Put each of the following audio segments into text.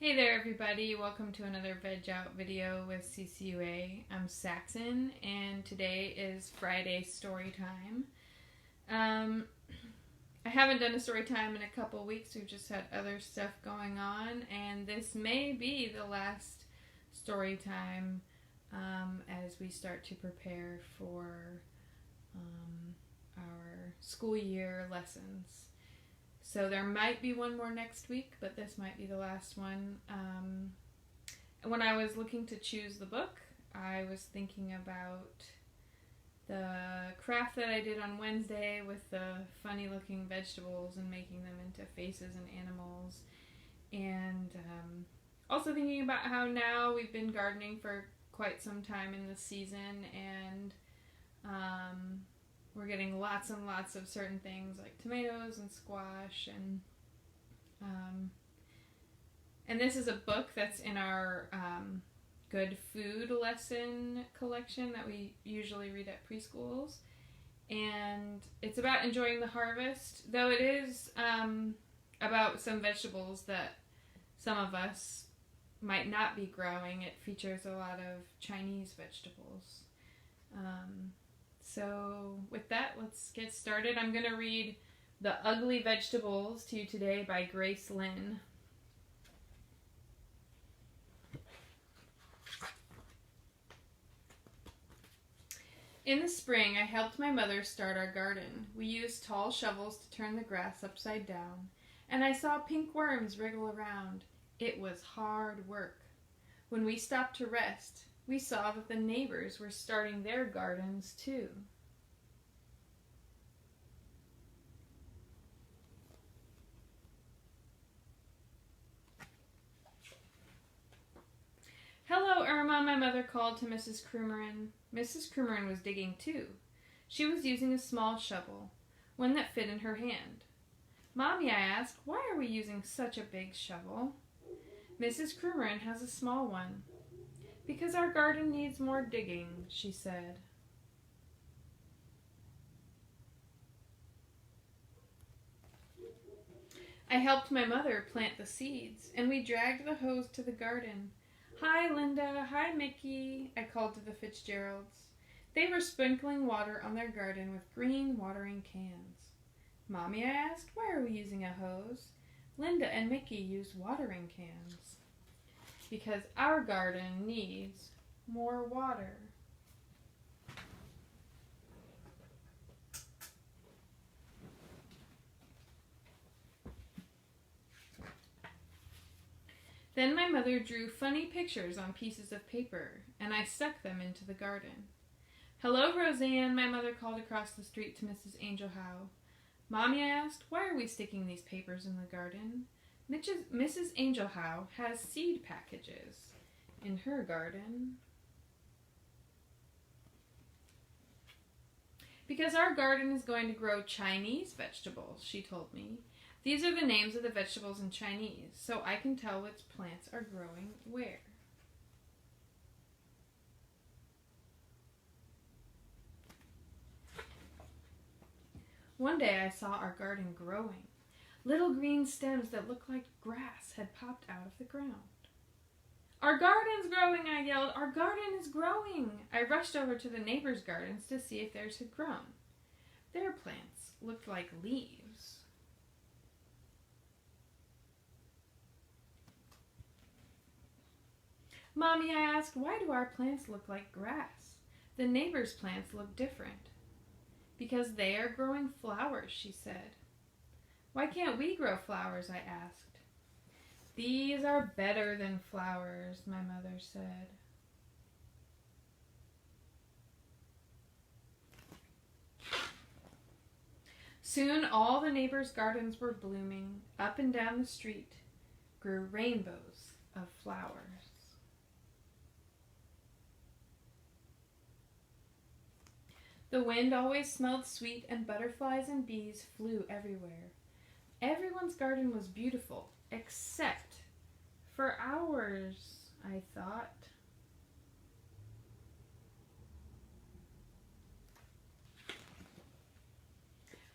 Hey there everybody, welcome to another Veg Out video with CCUA. I'm Saxon and today is Friday story time. I haven't done a story time in a couple weeks, we've just had other stuff going on, and this may be the last story time as we start to prepare for our school year lessons. So there might be one more next week, but this might be the last one. When I was looking to choose the book, I was thinking about the craft that I did on Wednesday with the funny looking vegetables and making them into faces and animals. And also thinking about how now we've been gardening for quite some time in the season, and we're getting lots and lots of certain things like tomatoes and squash, and this is a book that's in our good food lesson collection that we usually read at preschools, and it's about enjoying the harvest, though it is about some vegetables that some of us might not be growing. It features a lot of Chinese vegetables. So with that, let's get started. I'm going to read The Ugly Vegetables to you today by Grace Lin. In the spring, I helped my mother start our garden. We used tall shovels to turn the grass upside down, and I saw pink worms wriggle around. It was hard work. When we stopped to rest, we saw that the neighbors were starting their gardens too. Hello, Irma, my mother called to Mrs. Krummerin. Mrs. Krummerin was digging too. She was using a small shovel, one that fit in her hand. Mommy, I asked, why are we using such a big shovel? Mrs. Krummerin has a small one. Because our garden needs more digging, she said. I helped my mother plant the seeds, and we dragged the hose to the garden. Hi, Linda. Hi, Mickey, I called to the Fitzgeralds. They were sprinkling water on their garden with green watering cans. Mommy, I asked, why are we using a hose? Linda and Mickey use watering cans. Because our garden needs more water. Then my mother drew funny pictures on pieces of paper, and I stuck them into the garden. Hello, Roseanne, my mother called across the street to Mrs. Angel Howe. Mommy, I asked, why are we sticking these papers in the garden? Mrs. Angel Howe has seed packages in her garden. Because our garden is going to grow Chinese vegetables, she told me. These are the names of the vegetables in Chinese, so I can tell which plants are growing where. One day I saw our garden growing. Little green stems that looked like grass had popped out of the ground. Our garden's growing, I yelled. Our garden is growing. I rushed over to the neighbors' gardens to see if theirs had grown. Their plants looked like leaves. Mommy, I asked, why do our plants look like grass? The neighbors' plants look different. Because they are growing flowers, she said. Why can't we grow flowers? I asked. These are better than flowers, my mother said. Soon all the neighbors' gardens were blooming. Up and down the street grew rainbows of flowers. The wind always smelled sweet, and butterflies and bees flew everywhere. Everyone's garden was beautiful, except for ours, I thought.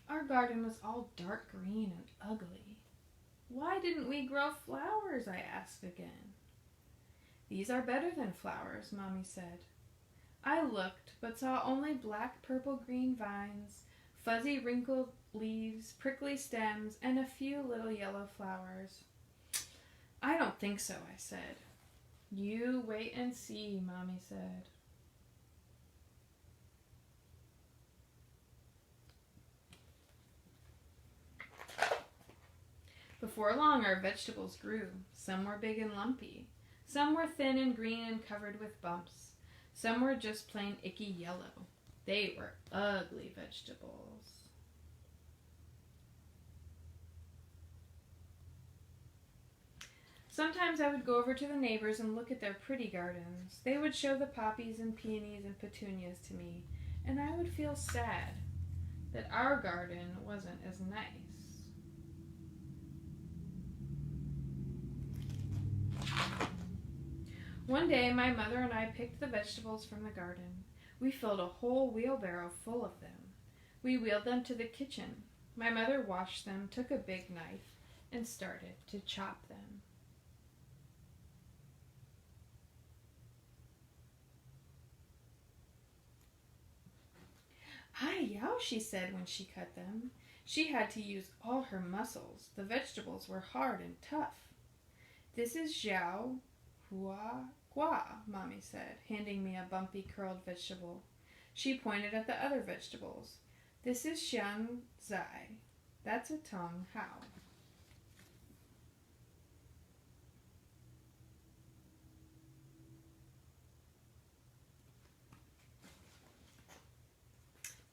Our garden was all dark green and ugly. Why Why didn't we grow flowers? I asked again. These are better than flowers, Mommy said. I looked, but saw only black, purple, green vines, fuzzy, wrinkled leaves, prickly stems, and a few little yellow flowers. I don't think so, I said. You wait and see, Mommy said. Before long, our vegetables grew. Some were big and lumpy. Some were thin and green and covered with bumps. Some were just plain icky yellow. They were ugly vegetables. Sometimes I would go over to the neighbors and look at their pretty gardens. They would show the poppies and peonies and petunias to me, and I would feel sad that our garden wasn't as nice. One day, my mother and I picked the vegetables from the garden. We filled a whole wheelbarrow full of them. We wheeled them to the kitchen. My mother washed them, took a big knife, and started to chop them. "Hi, yow," she said when she cut them. She had to use all her muscles. The vegetables were hard and tough. "This is Xiao Hua Gua," Mommy said, handing me a bumpy, curled vegetable. She pointed at the other vegetables. "This is Xian Zai. That's a Tong Hao."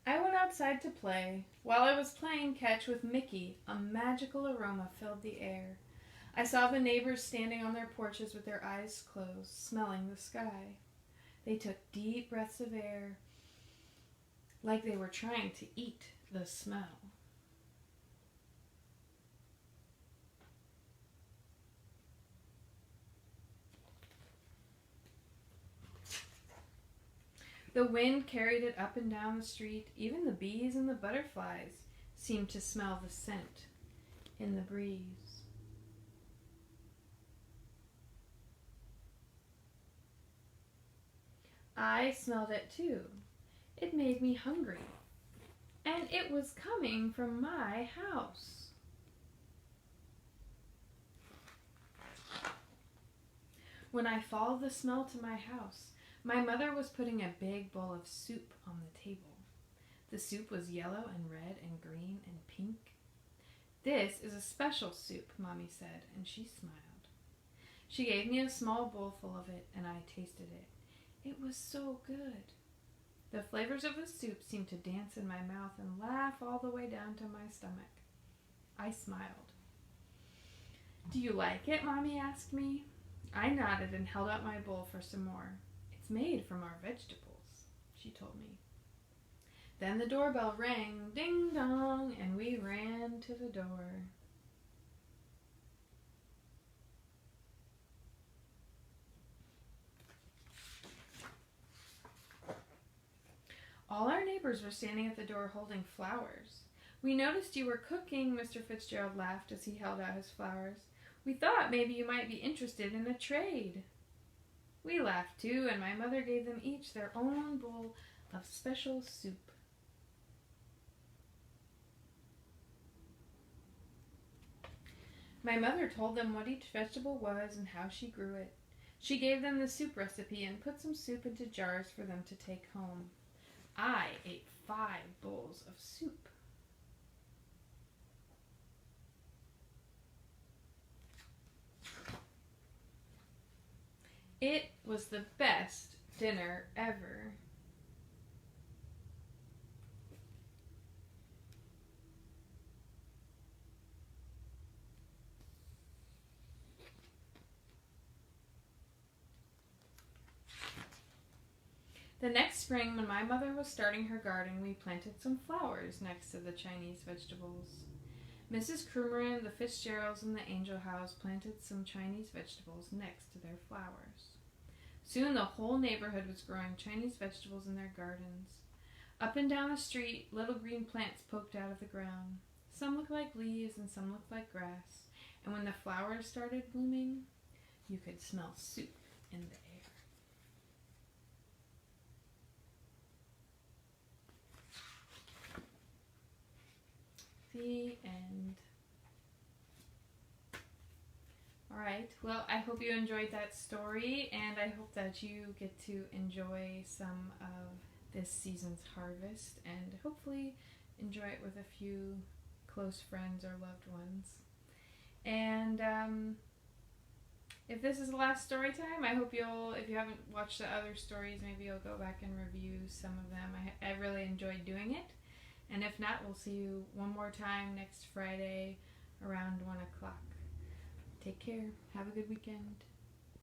I went outside to play. While I was playing catch with Mickey, a magical aroma filled the air. I saw the neighbors standing on their porches with their eyes closed, smelling the sky. They took deep breaths of air, like they were trying to eat the smell. The wind carried it up and down the street. Even the bees and the butterflies seemed to smell the scent in the breeze. I smelled it too. It made me hungry. And it was coming from my house. When I followed the smell to my house, my mother was putting a big bowl of soup on the table. The soup was yellow and red and green and pink. "This is a special soup," Mommy said, and she smiled. She gave me a small bowl full of it, and I tasted it. It was so good. The flavors of the soup seemed to dance in my mouth and laugh all the way down to my stomach. I smiled. "Do you like it?" Mommy asked me. I nodded and held out my bowl for some more. "It's made from our vegetables," she told me. Then the doorbell rang, ding dong, and we ran to the door. All our neighbors were standing at the door holding flowers. "We noticed you were cooking," Mr. Fitzgerald laughed as he held out his flowers. "We thought maybe you might be interested in a trade." We laughed too, and my mother gave them each their own bowl of special soup. My mother told them what each vegetable was and how she grew it. She gave them the soup recipe and put some soup into jars for them to take home. I ate 5 bowls of soup. It was the best dinner ever. The next spring, when my mother was starting her garden, we planted some flowers next to the Chinese vegetables. Mrs. Krummerin, the Fitzgeralds, and the Angel House planted some Chinese vegetables next to their flowers. Soon the whole neighborhood was growing Chinese vegetables in their gardens. Up and down the street, little green plants poked out of the ground. Some looked like leaves and some looked like grass, And when the flowers started blooming, you could smell soup in the air. The end. Alright, well, I hope you enjoyed that story, and I hope that you get to enjoy some of this season's harvest, and hopefully enjoy it with a few close friends or loved ones. And if this is the last story time, I hope you'll, if you haven't watched the other stories, maybe you'll go back and review some of them. I really enjoyed doing it. And if not, we'll see you one more time next Friday around 1 o'clock. Take care. Have a good weekend.